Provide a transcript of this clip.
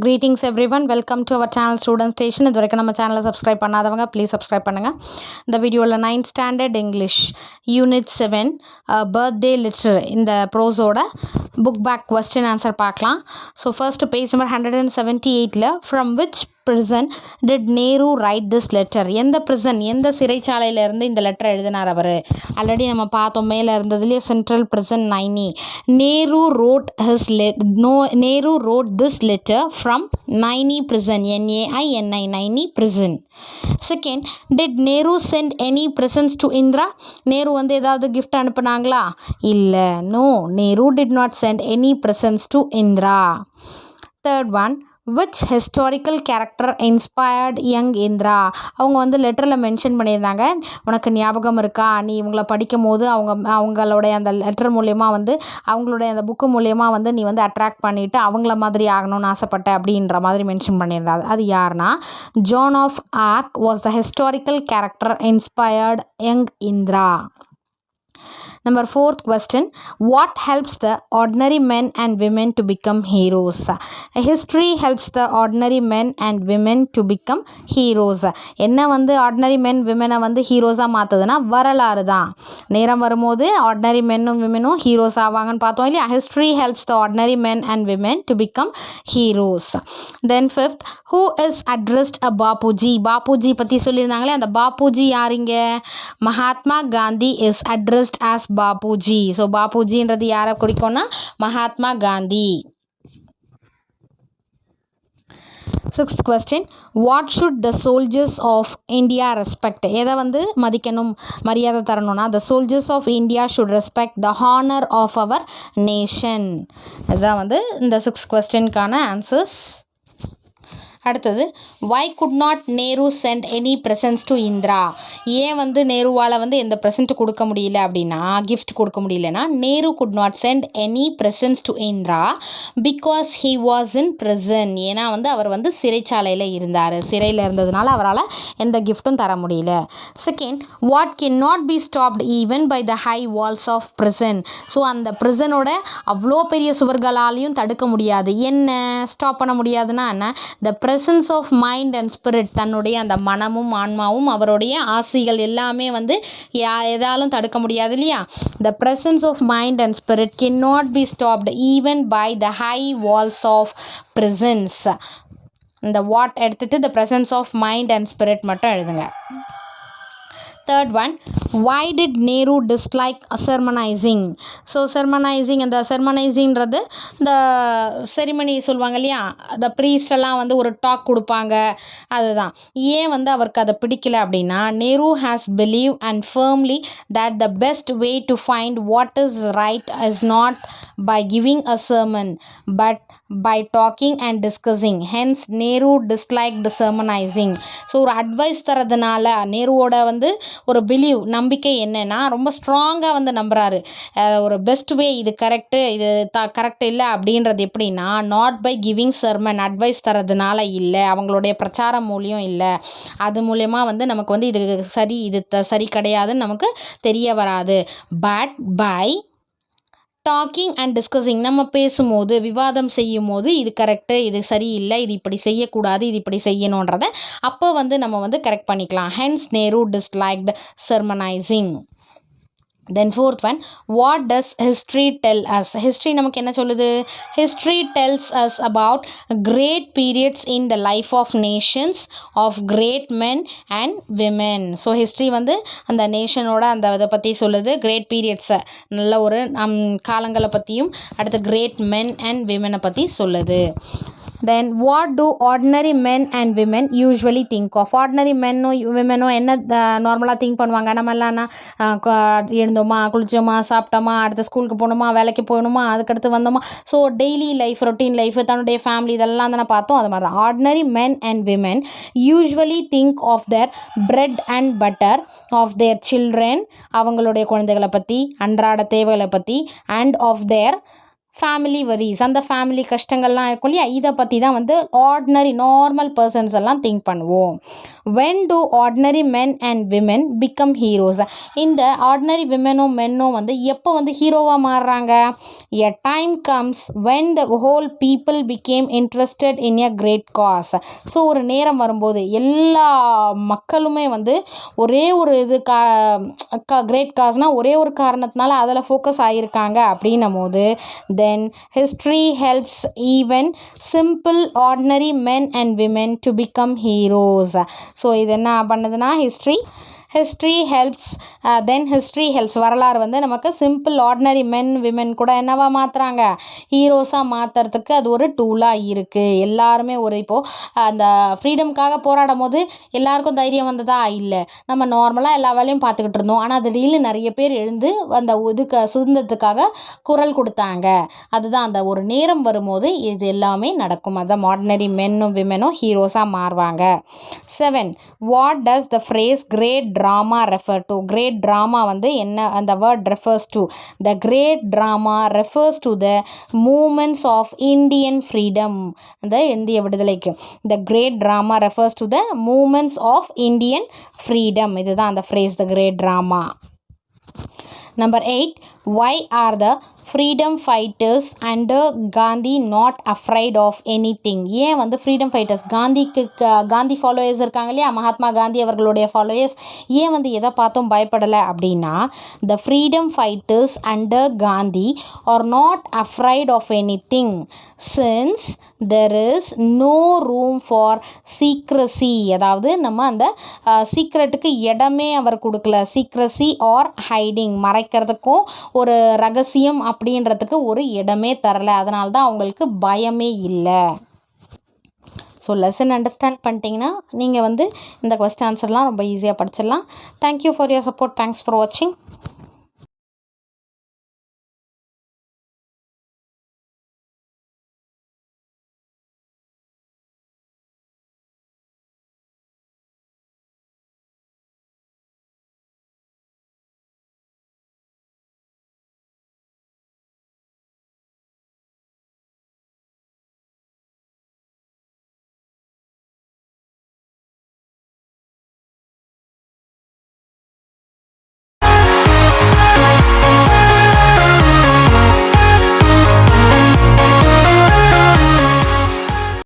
Greetings everyone, welcome to our channel Student Station. இது வரைக்கும் நம்ம சேனலை சப்ஸ்கிரைப் பண்ணாதவங்க ப்ளீஸ் சப்ஸ்கிரைப் பண்ணுங்கள். இந்த வீடியோவில் 9th standard English unit 7 birthday letter இந்த ப்ரோஸோட புக் பேக் கொஸ்டின் ஆன்சர் பார்க்கலாம். ஸோ ஃபர்ஸ்ட் பேஜ் நம்பர் 178ல் from which prison did Nehru write this letter? எந்த prison, எந்த சிறைச்சாலையிலேருந்து இந்த லெட்டர் எழுதினார் அவர்? ஆல்ரெடி நம்ம பார்த்தோம் மேலே இருந்ததுலேயே central prison Naini. Nehru wrote this letter from Naini prison, N-A-I-N-I, Naini prison. Second, did Nehru send any presents to Indira? Nehru வந்து ஏதாவது கிஃப்ட் அனுப்புனாங்களா? இல்லை, no, Nehru did not send any presents to Indira. Third one, which historical character inspired young Indira? அவங்க வந்து லெட்டரில் mention பண்ணியிருந்தாங்க. உனக்கு ஞாபகம் இருக்கா, நீ இவங்கள படிக்கும் போது அவங்களுடைய அந்த லெட்டர் மூலயமா வந்து அவங்களுடைய அந்த புக்கு மூலயமா வந்து நீ வந்து அட்ராக்ட் பண்ணிவிட்டு அவங்கள மாதிரி ஆகணும்னு ஆசைப்பட்ட அப்படின்ற மாதிரி மென்ஷன் பண்ணியிருந்தாங்க. அது யாருன்னா Joan of Arc was the historical character inspired young Indira. Number 4th question, what helps the ordinary men and women to become heroes? History helps the ordinary men and women to become heroes. என்ன வந்து ordinary men women வந்து ஹீரோஸாக மாற்றுதுன்னா வரலாறு தான். நேரம் வரும்போது ordinary menனும் womenனும் heroes ஆவாங்கன்னு பார்த்தோம் இல்லையா. History helps the ordinary men and women to become heroes. Then 5th, who is addressed a பாப்புஜி? பாப்புஜி பற்றி சொல்லியிருந்தாங்களே, அந்த பாப்புஜி யாருங்க? Mahatma Gandhi is addressed as Bapuji. So பாப்புஜின்றது யாரை குறிக்கும்னா Mahatma Gandhi. 6th question, what should the soldiers of India respect? எதை வந்து மதிக்கணும், மரியாதை தரணும்னா the soldiers of India should respect the honor of our nation. இதுதான் வந்து இந்த 6th questionக்கான ஆன்சர்ஸ். அடுத்தது, why could not Nehru send any presents to Indira? ஏன் வந்து நேருவால் வந்து எந்த ப்ரெசென்ட் கொடுக்க முடியல அப்படின்னா, கிஃப்ட் கொடுக்க முடியலன்னா, Nehru could not send any presents to Indira because he was in prison. ஏன்னா வந்து அவர் வந்து சிறைச்சாலையில் இருந்தார். சிறையில் இருந்ததுனால அவரால் எந்த கிஃப்ட்டும் தர முடியல. Second, what cannot be stopped even by the high walls of prison? So அந்த ப்ரிசனோட அவ்வளோ பெரிய சுவர்களாலையும் தடுக்க முடியாது. என்ன ஸ்டாப் பண்ண முடியாதுன்னா என்ன? the presence of mind and spirit, தன்னுடைய அந்த மனமும் ஆன்மாவும் அவருடைய ஆசைகள் எல்லாமே வந்து எதாலும் தடுக்க முடியாது இல்லையா. the presence of mind and spirit cannot be stopped even by the high walls of prisons. இந்த what எடுத்துட்டு the presence of mind and spirit மட்டும் எழுதுங்க. Third one, why did Nehru dislike sermonizing? So sermonizing, அந்த sermonizingன்றது இந்த ceremony சொல்லுவாங்க இல்லையா, the priest எல்லாம் வந்து ஒரு டாக் கொடுப்பாங்க, அதுதான். ஏன் வந்து அவருக்கு அதை பிடிக்கல அப்படின்னா, Nehru has believed and firmly that the best way to find what is right is not by giving a sermon but by talking and discussing. Hence Nehru disliked sermonizing. So ஒரு advice தரதுனால நேருவோட வந்து ஒரு believe, நம்பிக்கை என்னன்னா ரொம்ப ஸ்ட்ராங்காக வந்து நம்புறாரு. ஒரு best way, இது கரெக்டு, இது கரெக்ட் இல்லை அப்படின்றது எப்படின்னா, not by giving sermon, advice தரதுனால இல்லை, அவங்களுடைய பிரச்சாரம் மூலியம் இல்லை, அது மூலயமா வந்து நமக்கு வந்து இது சரி இது சரி கிடையாதுன்னு நமக்கு தெரிய வராது. But by talking and discussing, நம்ம பேசும்போது விவாதம் செய்யும் போது இது கரெக்டு, இது சரியில்லை, இது இப்படி செய்யக்கூடாது, இது இப்படி செய்யணுன்றதை அப்போ வந்து நம்ம வந்து கரெக்ட் பண்ணிக்கலாம். Hence Nehru disliked sermonizing. Then 4th one, what does history tell us? History நமக்கு என்ன சொல்லுது? History tells us about great periods in the life of nations, of great men and women. So history வந்து அந்த நேஷனோட அந்த இதை பற்றி சொல்லுது. கிரேட் பீரியட்ஸை, நல்ல ஒரு காலங்களை பற்றியும், அடுத்து கிரேட் மென் அண்ட் விமனை பற்றி சொல்லுது. Then what do ordinary men and women usually think of? ordinary menனோ விமெனோ என்ன நார்மலாக திங்க் பண்ணுவாங்க? நம்ம எல்லாம் எழுந்தோமா, குளிச்சோமா, சாப்பிட்டோமா, அடுத்த ஸ்கூலுக்கு போகணுமா, வேலைக்கு போகணுமா, அதுக்கடுத்து வந்தோமா, so daily life, routine life, தன்னுடைய ஃபேமிலி, இதெல்லாம் தானே பார்த்தோம். அது மாதிரி தான் ordinary men and women usually think of their bread and butter, of their children, அவங்களுடைய குழந்தைகளை பற்றி, அன்றாட தேவைகளை பற்றி, and of their family worries, அந்த ஃபேமிலி கஷ்டங்கள்லாம் இருக்கும் இல்லையா, இதை பற்றி தான் வந்து ஆர்டினரி நார்மல் பர்சன்ஸ் எல்லாம் திங்க் பண்ணுவோம். when do ordinary men and women become heroes? இந்த ஆர்டினரி விமெனும் மென்னும் வந்து எப்போ வந்து ஹீரோவாக மாறுறாங்க? a time comes when the whole people became interested in a great cause. So ஒரு நேரம் வரும்போது எல்லா மக்களுமே வந்து ஒரே ஒரு இது கிரேட் காஸ்னால் ஒரே ஒரு காரணத்தினால அதில் ஃபோக்கஸ் ஆகியிருக்காங்க அப்படின்னும் போது then history helps even simple ordinary men and women to become heroes. So இது என்ன பண்ணுதுன்னா history helps வரலாறு வந்து நமக்கு சிம்பிள் ஆர்டினரி மென் விமென் கூட என்னவா மாற்றுறாங்க, ஹீரோஸாக மாற்றுறதுக்கு அது ஒரு டூலாக இருக்குது. எல்லாருமே ஒரு இப்போது அந்த ஃப்ரீடம்காக போராடும் போது எல்லாருக்கும் தைரியம் வந்ததா? இல்லை. நம்ம நார்மலாக எல்லா வேலையும் பார்த்துக்கிட்டு இருந்தோம். ஆனால் திடீர்னு நிறைய பேர் எழுந்து அந்த சுதந்திரத்துக்காக குரல் கொடுத்தாங்க. அதுதான் அந்த ஒரு நேரம் வரும்போது இது எல்லாமே நடக்கும். அதுதான் ஆர்டினரி மென்னும் விமெனும் ஹீரோஸாக மாறுவாங்க. 7. What does the phrase great drama refer to? Great drama வந்து என்ன அந்த word refers to? The great drama refers to the moments of Indian freedom. அந்த இந்திய விடுதலைக்கு the great drama refers to the moments of Indian freedom. இதுதான் அந்த phrase the great drama. Number 8. Why are the freedom fighters under Gandhi not afraid of anything? ஏன் வந்து freedom fighters Gandhi followers இருக்காங்க இல்லையா, மகாத்மா காந்தி அவர்களுடைய ஃபாலோயர்ஸ் ஏன் வந்து எதை பார்த்தும் பயப்படலை அப்படின்னா, the freedom fighters under Gandhi are not afraid of anything since there is no room for secrecy. அதாவது நம்ம அந்த சீக்ரெட்டுக்கு இடமே அவர் கொடுக்கல. secrecy or hiding, மறைக்கிறதுக்கும் ஒரு ரகசியம் அப்படின்றதுக்கு ஒரு இடமே தரல. அதனால தான் அவங்களுக்கு பயமே இல்லை. ஸோ லெசன் அண்டர்ஸ்டாண்ட் பண்ணிட்டீங்கன்னா நீங்கள் வந்து இந்த கொஸ்டின் ஆன்சர்லாம் ரொம்ப ஈஸியாக படிச்சிடலாம். Thank you for your support. Thanks for வாட்சிங்.